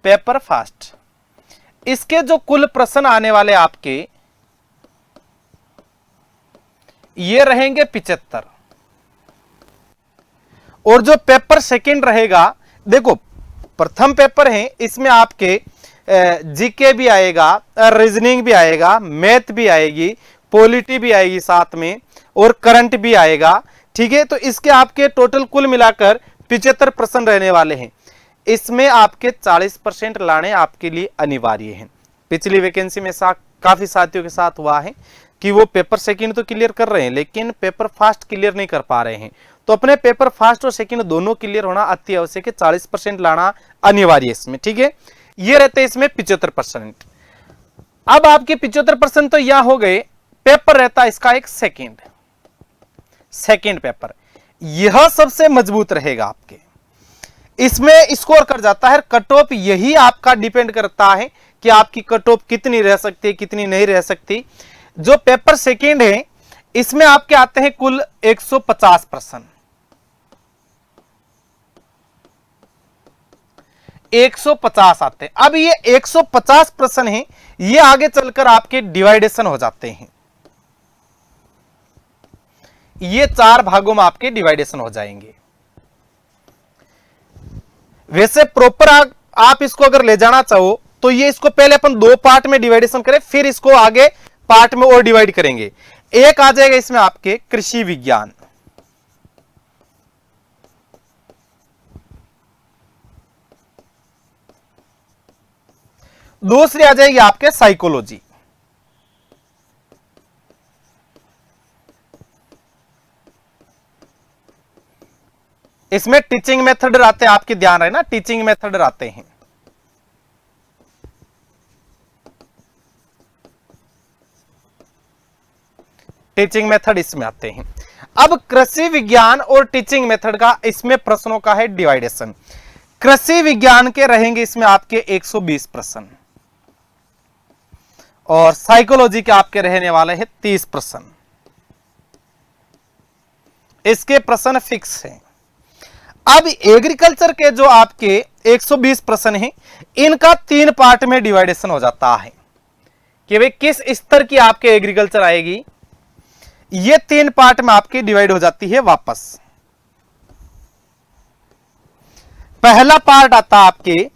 Paper fast, इसके जो कुल प्रश्न आने वाले आपके ये रहेंगे 75, और जो पेपर सेकंड रहेगा, देखो प्रथम पेपर है, इसमें आपके जीके भी आएगा, रीजनिंग भी आएगा, मैथ भी आएगी, पॉलिटी भी आएगी साथ में, और करंट भी आएगा। ठीक है, तो इसके आपके टोटल कुल मिलाकर 75 प्रश्न रहने वाले हैं। इसमें आपके 40% लाने आपके लिए अनिवार्य हैं। पिछली वैकेंसी में काफी साथियों के साथ हुआ है कि वो पेपर सेकंड तो क्लियर कर रहे हैं लेकिन पेपर फास्ट क्लियर नहीं कर पा रहे हैं। तो अपने पेपर फास्ट और सेकंड दोनों क्लियर होना अति आवश्यक है, 40% लाना अनिवार्य है इसमें। ठीक है, ये रहते हैं इसमें 75%। अब आपके 75% तो यह हो गए, पेपर रहता है इसका एक सेकंड पेपर, यह सबसे मजबूत रहेगा आपके। इसमें स्कोर कर जाता है कट ऑफ, यही आपका डिपेंड करता है कि आपकी कट ऑफ कितनी रह सकती है, कितनी नहीं रह सकती। जो पेपर सेकंड है इसमें आपके आते हैं कुल 150 प्रश्न, 150 आते हैं। अब ये 150 प्रश्न हैं, ये आगे चलकर आपके डिवाइडेशन हो जाते हैं, ये 4 भागों में आपके डिवाइडेशन हो जाएंगे। वैसे प्रॉपर आप इसको अगर ले जाना चाहो तो ये इसको पहले अपन 2 पार्ट में डिवाइडेशन करें, फिर इसको आगे पार्ट में और डिवाइड करेंगे। एक आ जाएगा इसमें आपके कृषि विज्ञान, दूसरी आ जाएगी आपके साइकोलॉजी, इसमें टीचिंग मेथड आते हैं, आपके ध्यान रहे ना, टीचिंग मेथड आते हैं। टीचिंग मेथड इसमें आते हैं। अब कृषि विज्ञान और टीचिंग मेथड का इसमें प्रश्नों का है डिवाइडेशन। कृषि विज्ञान के रहेंगे इसमें आपके 120 प्रश्न, और साइकोलॉजी के आपके रहने वाले हैं 30 प्रश्न। इसके प्रश्न फिक्स हैं। अब एग्रीकल्चर के जो आपके 120 प्रश्न हैं, इनका 3 पार्ट में डिवाइडेशन हो जाता है कि भाई किस स्तर की आपके एग्रीकल्चर आएगी। ये 3 पार्ट में आपकी डिवाइड हो जाती है वापस। पहला पार्ट आता है आपके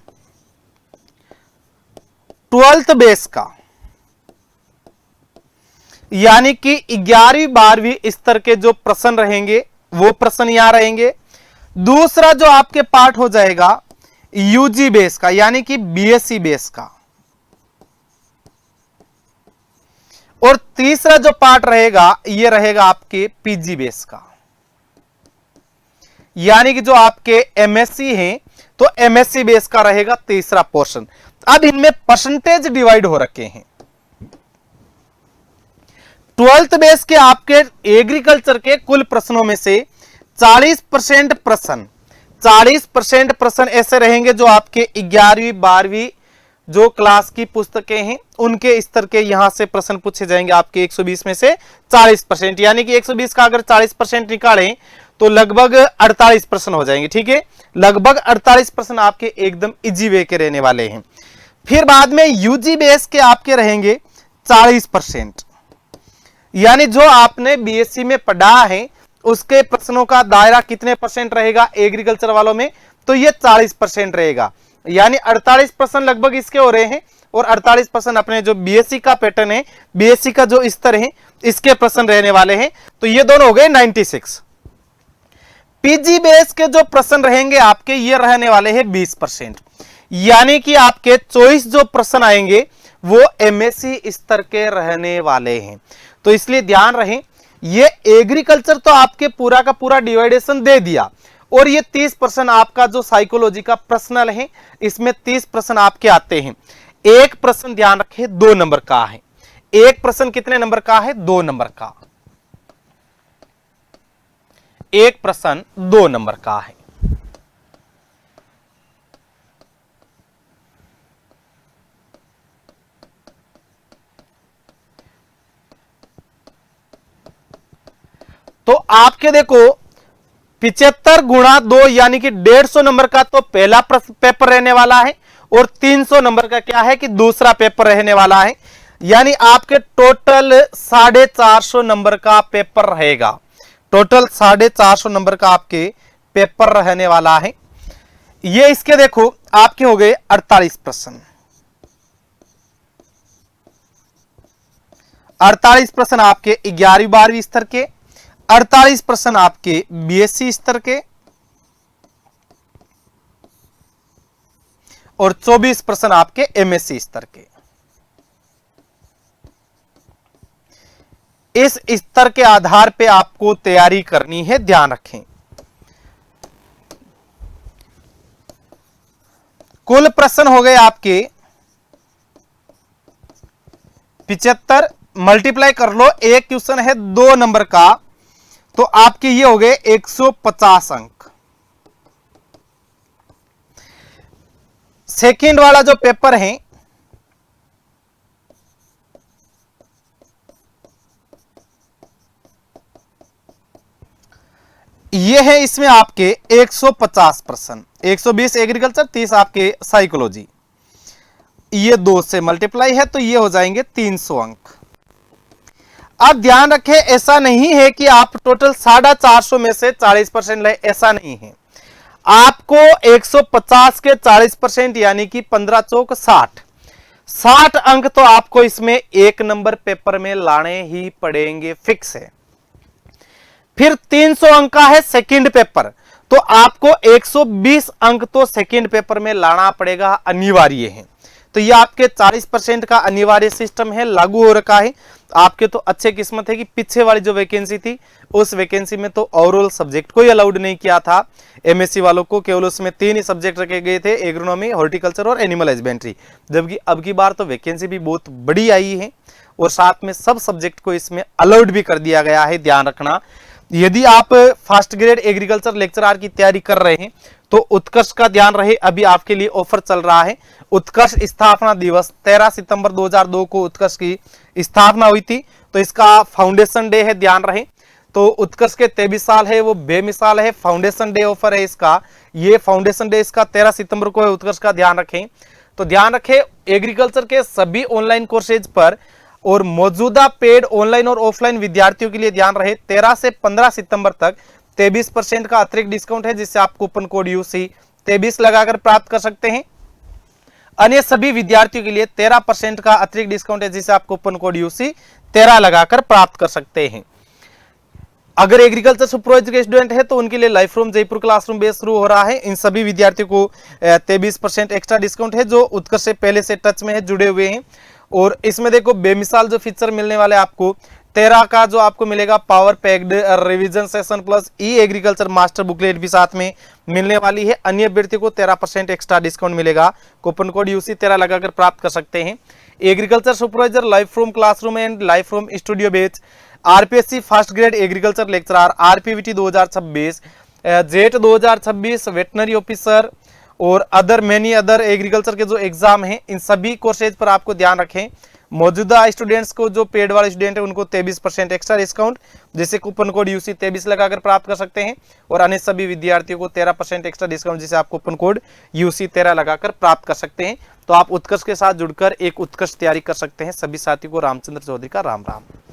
12th बेस का, यानी कि 11वीं 12वीं स्तर के जो प्रश्न रहेंगे वो प्रश्न यहां रहेंगे। दूसरा जो आपके पार्ट हो जाएगा यूजी बेस का, यानी कि बीएससी बेस का। और तीसरा जो पार्ट रहेगा ये रहेगा आपके पीजी बेस का, यानी कि जो आपके एमएससी हैं तो एमएससी बेस का रहेगा तीसरा पोर्शन। अब इनमें परसेंटेज डिवाइड हो रखे हैं। 12th बेस के आपके एग्रीकल्चर के कुल प्रश्नों में से 40% प्रश्न ऐसे रहेंगे जो आपके 11वीं 12वीं जो क्लास की पुस्तकें हैं उनके स्तर के यहां से प्रश्न पूछे जाएंगे आपके 120 में से 40%, यानी कि 120 का अगर 40% निकालें तो लगभग 48 प्रश्न हो जाएंगे। ठीक है, लगभग 48 प्रश्न आपके एकदम इजी वे के रहने वाले हैं। फिर बाद में यूजी बेस के आपके रहेंगे 40%, यानी जो आपने बीएससी में पढ़ा है उसके प्रश्नों का दायरा कितने परसेंट रहेगा एग्रीकल्चर वालों में, तो ये 40% रहेगा, यानी 48 प्रश्न लगभग इसके हो रहे हैं, और 48 प्रश्न अपने जो बीएससी का पैटर्न है, बीएससी का जो स्तर है इसके प्रश्न रहने वाले हैं। तो ये दोनों हो गए 96। पीजी बेस के जो प्रश्न रहेंगे आपके ये रहने वाले हैं 20%, यानी कि आपके चॉइस जो प्रश्न आएंगे वो एमएससी स्तर के रहने वाले हैं। तो इसलिए ध्यान रहे, ये एग्रीकल्चर तो आपके पूरा का पूरा डिवाइडेशन दे दिया, और ये 30% आपका जो साइकोलॉजी का पर्सनल है इसमें 30 प्रश्न आपके आते हैं। एक प्रश्न ध्यान रखें 2 नंबर का है। एक प्रश्न कितने नंबर का है? 2 नंबर का। एक प्रश्न 2 नंबर का है। तो आपके देखो 75 गुणा 2 यानी कि 150 नंबर का तो पहला पेपर रहने वाला है और 300 नंबर का क्या है कि दूसरा पेपर रहने वाला है। यानी आपके टोटल 450 नंबर का पेपर रहेगा। टोटल 450 नंबर का आपके पेपर रहने वाला है। ये इसके देखो आपके हो गए 48 प्रश्न। 48 प्रश्न आपके 11वीं 12वीं स्तर के, 48 प्रश्न आपके बीएससी स्तर के और 24 प्रश्न आपके एमएससी स्तर के। इस स्तर के आधार पे आपको तैयारी करनी है, ध्यान रखें। कुल प्रश्न हो गए आपके 75, मल्टीप्लाई कर लो, एक क्वेश्चन है 2 नंबर का तो आपके ये हो गए 150 अंक। सेकंड वाला जो पेपर है ये है, इसमें आपके 150 प्रश्न, 120 एग्रीकल्चर, 30 आपके साइकोलॉजी। ये 2 से मल्टीप्लाई है तो ये हो जाएंगे 300 अंक। अब ध्यान रखें, ऐसा नहीं है कि आप टोटल 450 में से 40% ले, ऐसा नहीं है। आपको 150 के 40% यानी कि 15 चौक 60 अंक तो आपको इसमें 1 नंबर पेपर में लाने ही पड़ेंगे, फिक्स है। फिर 300 अंक का है सेकंड पेपर, तो आपको 120 अंक तो सेकंड पेपर में लाना पड़ेगा, अनिवार्य है। तो ये आपके 40% का अनिवार्य सिस्टम है, लागू हो रखा है। आपके तो अच्छे किस्मत है कि पीछे वाली जो वैकेंसी थी उस वैकेंसी में तो ओवरऑल सब्जेक्ट कोई अलाउड नहीं किया था एमएससी वालों को, केवल उसमें 3 ही सब्जेक्ट रखे गए थे, एग्रोनॉमी, हॉर्टिकल्चर और एनिमल हस्बेंड्री। जबकि अब की बार तो वैकेंसी भी बहुत बड़ी आई है और साथ में सब सब्जेक्ट को इसमें अलाउड भी कर दिया गया है, ध्यान रखना। यदि आप फर्स्ट ग्रेड एग्रीकल्चर लेक्चरर की तैयारी कर रहे हैं तो उत्कर्ष का ध्यान रहे, अभी आपके लिए ऑफर चल रहा है। उत्कर्ष स्थापना दिवस 13 सितंबर 2002 को उत्कर्ष की स्थापना हुई थी, तो इसका फाउंडेशन डे है, ध्यान रहे। तो उत्कर्ष के 23 साल है, वो बेमिसाल है। फाउंडेशन डे ऑफर है इसका, ये फाउंडेशन डे इसका 13 सितंबर को है उत्कर्ष का, ध्यान रखें। तो ध्यान रखें, एग्रीकल्चर के सभी ऑनलाइन कोर्सेज पर और मौजूदा पेड ऑनलाइन और ऑफलाइन विद्यार्थियों के लिए ध्यान रहे 13 से 15 सितंबर तक 23% का अतिरिक्त डिस्काउंट है, जिससे आप कूपन कोड यूसी 23 लगाकर प्राप्त कर सकते हैं। अन्य सभी विद्यार्थियों के लिए 13% का अतिरिक्त डिस्काउंट है, जिसे आप कूपन कोड यूसी 13 लगाकर प्राप्त कर सकते हैं। अगर एग्रीकल्चर सुपरवाइजर के स्टूडेंट है तो उनके लिए life from Jaipur classroom base शुरू हो रहा है। इन सभी विद्यार्थियों को 23% एक्स्ट्रा डिस्काउंट है, जो उत्कर्ष से पहले से टच में है, जुड़े हुए हैं। और इसमें देखो बेमिसाल जो फीचर मिलने वाले आपको 13 का जो आपको मिलेगा power packed revision session plus E agriculture master booklet भी साथ में मिलने वाली है। अन्य अभ्यर्थी को 13% एक्स्ट्रा डिस्काउंट मिलेगा, कूपन कोड यूसी 13 लगाकर प्राप्त कर सकते हैं। Agriculture supervisor live from classroom and live from studio batch, RPSC first grade agriculture lecturer, RPVT 2026, JET 2026, veterinary officer और अदर मेनी अदर एग्रीकल्चर के जो एग्जाम हैं, इन सभी कोर्सेज पर आपको ध्यान रखें। मौजूदा स्टूडेंट्स को, जो पेड वाले स्टूडेंट है, उनको 23% एक्स्ट्रा डिस्काउंट, जिसे कूपन कोड यूसी 23 लगाकर प्राप्त कर सकते हैं। और अन्य सभी विद्यार्थियों को 13% एक्स्ट्रा डिस्काउंट, जिसे आप कूपन कोड यूसी 13 लगाकर प्राप्त कर सकते हैं। तो आप उत्कर्ष के साथ जुड़कर एक उत्कृष्ट तैयारी कर सकते हैं। सभी साथियों को रामचंद्र चौधरी का राम राम।